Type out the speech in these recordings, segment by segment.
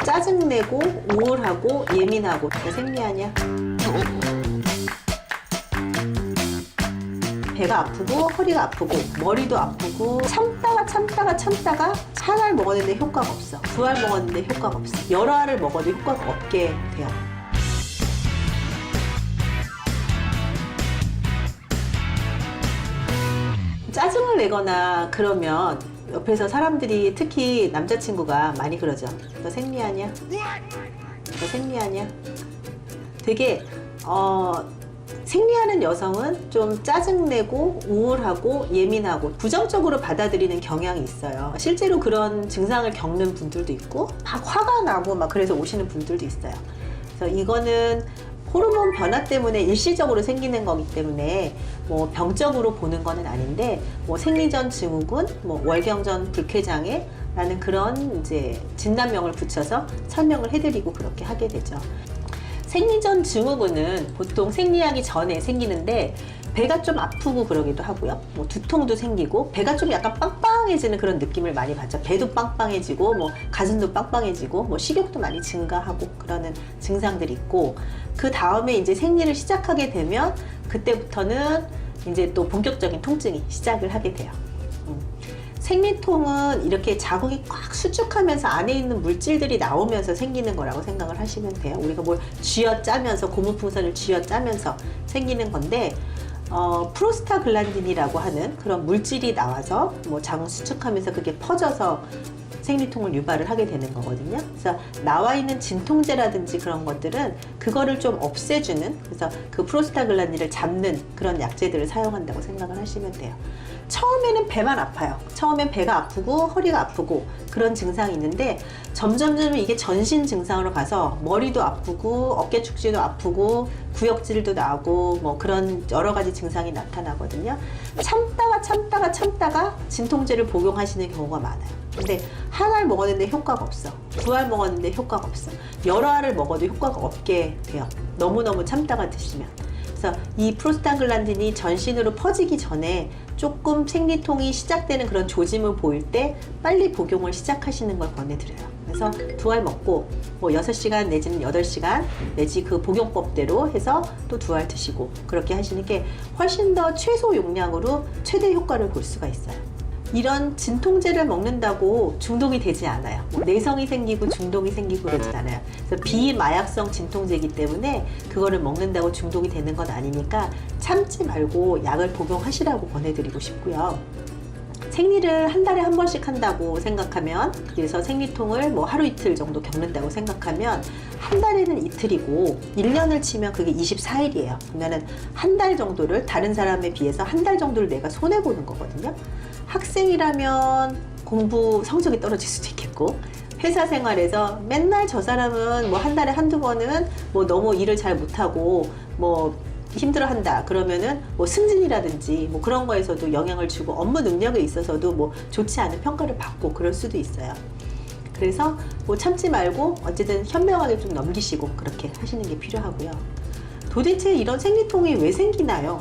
짜증내고 우울하고 예민하고. 생리하냐? 배가 아프고 허리가 아프고 머리도 아프고 참다가 한 알 먹었는데 효과가 없어. 두 알 먹었는데 효과가 없어. 여러 알을 먹어도 효과가 없게 돼요. 짜증을 내거나 그러면 옆에서 사람들이, 특히 남자친구가 많이 그러죠. 너 생리하냐? 너 생리하냐? 되게 생리하는 여성은 좀 짜증내고 우울하고 예민하고 부정적으로 받아들이는 경향이 있어요. 실제로 그런 증상을 겪는 분들도 있고 막 화가 나고 막 그래서 오시는 분들도 있어요. 그래서 이거는 호르몬 변화 때문에 일시적으로 생기는 거기 때문에 뭐 병적으로 보는 거는 아닌데, 뭐 생리전 증후군, 뭐 월경전 불쾌장애 라는 그런 이제 진단명을 붙여서 설명을 해드리고 그렇게 하게 되죠. 생리전 증후군은 보통 생리하기 전에 생기는데 배가 좀 아프고 그러기도 하고요. 뭐 두통도 생기고 배가 좀 약간 빵빵해지는 그런 느낌을 많이 받죠. 배도 빵빵해지고 뭐 가슴도 빵빵해지고 뭐 식욕도 많이 증가하고 그러는 증상들이 있고, 그 다음에 이제 생리를 시작하게 되면 그때부터는 이제 또 본격적인 통증이 시작을 하게 돼요. 생리통은 이렇게 자궁이 꽉 수축하면서 안에 있는 물질들이 나오면서 생기는 거라고 생각을 하시면 돼요. 우리가 뭘 쥐어짜면서, 고무풍선을 쥐어짜면서 생기는 건데, 프로스타글란딘이라고 하는 그런 물질이 나와서 뭐 자궁 수축하면서 그게 퍼져서 생리통을 유발을 하게 되는 거거든요. 그래서 나와 있는 진통제라든지 그런 것들은 그거를 좀 없애주는, 그래서 그 프로스타글란딘을 잡는 그런 약제들을 사용한다고 생각을 하시면 돼요. 처음에는 배만 아파요. 처음엔 배가 아프고 허리가 아프고 그런 증상이 있는데 점점 이게 전신 증상으로 가서 머리도 아프고 어깨 축지도 아프고 구역질도 나고 뭐 그런 여러 가지 증상이 나타나거든요. 참다가 진통제를 복용하시는 경우가 많아요. 근데 한 알 먹었는데 효과가 없어. 두 알 먹었는데 효과가 없어. 여러 알을 먹어도 효과가 없게 돼요. 너무너무 참다가 드시면. 그래서 이 프로스타글란딘이 전신으로 퍼지기 전에 조금 생리통이 시작되는 그런 조짐을 보일 때 빨리 복용을 시작하시는 걸 권해드려요. 그래서 두 알 먹고 뭐 6시간 내지는 8시간 내지 그 복용법대로 해서 또 두 알 드시고 그렇게 하시는 게 훨씬 더 최소 용량으로 최대 효과를 볼 수가 있어요. 이런 진통제를 먹는다고 중독이 되지 않아요. 내성이 생기고 중독이 생기고 그러진 않아요. 그래서 비마약성 진통제이기 때문에 그거를 먹는다고 중독이 되는 건 아니니까 참지 말고 약을 복용하시라고 권해드리고 싶고요. 생리를 한 달에 한 번씩 한다고 생각하면, 그래서 생리통을 뭐 하루 이틀 정도 겪는다고 생각하면 한 달에는 이틀이고 1년을 치면 그게 24일이에요. 그러면은 한 달 정도를, 다른 사람에 비해서 한 달 정도를 내가 손해보는 거거든요. 학생이라면 공부 성적이 떨어질 수도 있겠고, 회사 생활에서 맨날 저 사람은 뭐 한 달에 한두 번은 뭐 너무 일을 잘 못하고 뭐 힘들어한다 그러면은 뭐 승진이라든지 뭐 그런 거에서도 영향을 주고 업무 능력에 있어서도 뭐 좋지 않은 평가를 받고 그럴 수도 있어요. 그래서 뭐 참지 말고 어쨌든 현명하게 좀 넘기시고 그렇게 하시는 게 필요하고요. 도대체 이런 생리통이 왜 생기나요?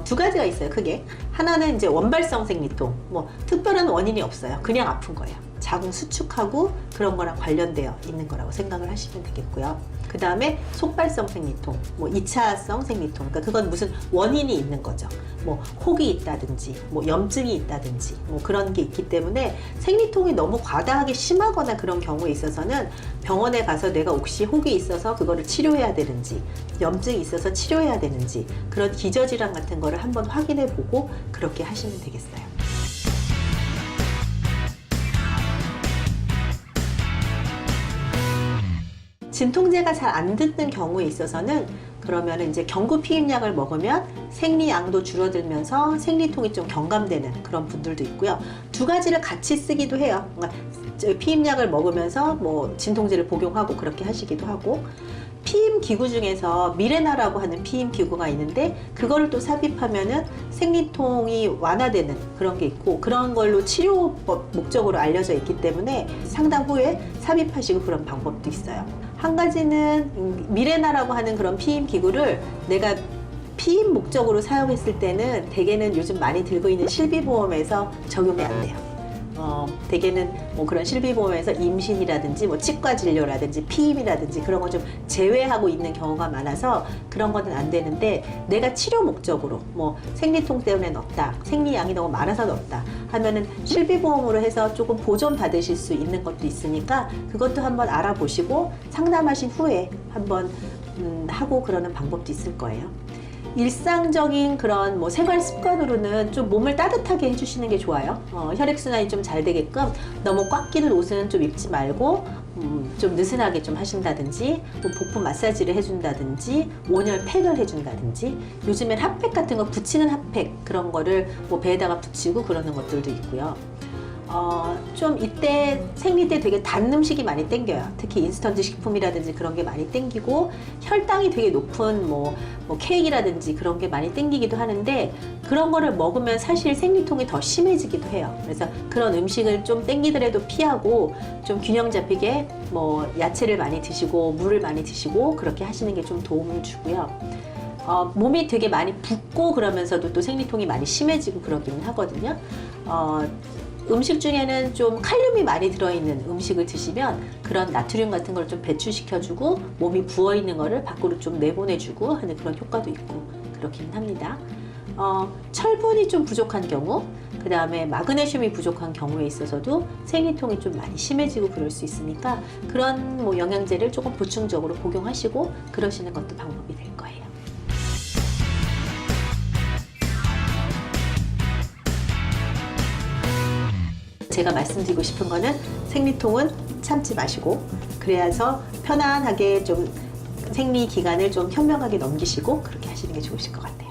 두 가지가 있어요, 크게. 하나는 이제 원발성 생리통, 뭐 특별한 원인이 없어요. 그냥 아픈 거예요. 자궁 수축하고 그런 거랑 관련되어 있는 거라고 생각을 하시면 되겠고요. 그 다음에 속발성 생리통, 뭐 2차성 생리통, 그러니까 그건 무슨 원인이 있는 거죠. 뭐 혹이 있다든지 뭐 염증이 있다든지 뭐 그런 게 있기 때문에 생리통이 너무 과다하게 심하거나 그런 경우에 있어서는 병원에 가서 내가 혹시 혹이 있어서 그거를 치료해야 되는지, 염증이 있어서 치료해야 되는지, 그런 기저질환 같은 거를 한번 확인해 보고 그렇게 하시면 되겠어요. 진통제가 잘 안 듣는 경우에 있어서는 그러면 이제 경구 피임약을 먹으면 생리양도 줄어들면서 생리통이 좀 경감되는 그런 분들도 있고요. 두 가지를 같이 쓰기도 해요. 그러니까 피임약을 먹으면서 뭐 진통제를 복용하고 그렇게 하시기도 하고, 피임 기구 중에서 미레나라고 하는 피임 기구가 있는데 그거를 또 삽입하면은 생리통이 완화되는 그런 게 있고, 그런 걸로 치료법 목적으로 알려져 있기 때문에 상담 후에 삽입하시고 그런 방법도 있어요. 한 가지는 미레나라고 하는 그런 피임 기구를 내가 피임 목적으로 사용했을 때는 대개는 요즘 많이 들고 있는 실비보험에서 적용이 안 돼요. 대개는 뭐 그런 실비보험에서 임신이라든지 뭐 치과 진료라든지 피임이라든지 그런 거 좀 제외하고 있는 경우가 많아서 그런 거는 안 되는데, 내가 치료 목적으로 뭐 생리통 때문에 넣었다, 생리양이 너무 많아서 넣었다 하면은 실비보험으로 해서 조금 보존 받으실 수 있는 것도 있으니까 그것도 한번 알아보시고 상담하신 후에 한번 하고 그러는 방법도 있을 거예요. 일상적인 그런 뭐 생활 습관으로는 좀 몸을 따뜻하게 해주시는 게 좋아요. 혈액순환이 좀 잘 되게끔 너무 꽉 끼는 옷은 좀 입지 말고 좀 느슨하게 좀 하신다든지, 뭐 복부 마사지를 해준다든지, 온열 팩을 해준다든지, 요즘엔 핫팩 같은 거 붙이는 핫팩 그런 거를 뭐 배에다가 붙이고 그러는 것들도 있고요. 좀 이때 생리 때 되게 단 음식이 많이 땡겨요. 특히 인스턴트 식품이라든지 그런 게 많이 땡기고, 혈당이 되게 높은 뭐 케이크라든지 그런 게 많이 땡기기도 하는데, 그런 거를 먹으면 사실 생리통이 더 심해지기도 해요. 그래서 그런 음식을 좀 땡기더라도 피하고 좀 균형 잡히게 뭐 야채를 많이 드시고 물을 많이 드시고 그렇게 하시는 게 좀 도움을 주고요. 몸이 되게 많이 붓고 그러면서도 또 생리통이 많이 심해지고 그러기는 하거든요. 음식 중에는 좀 칼륨이 많이 들어있는 음식을 드시면 그런 나트륨 같은 걸 좀 배출시켜주고 몸이 부어있는 거를 밖으로 좀 내보내주고 하는 그런 효과도 있고 그렇기는 합니다. 철분이 좀 부족한 경우, 그 다음에 마그네슘이 부족한 경우에 있어서도 생리통이 좀 많이 심해지고 그럴 수 있으니까 그런 뭐 영양제를 조금 보충적으로 복용하시고 그러시는 것도 방법이 될 거예요. 제가 말씀드리고 싶은 거는 생리통은 참지 마시고, 그래서 편안하게 좀 생리 기간을 좀 현명하게 넘기시고 그렇게 하시는 게 좋으실 것 같아요.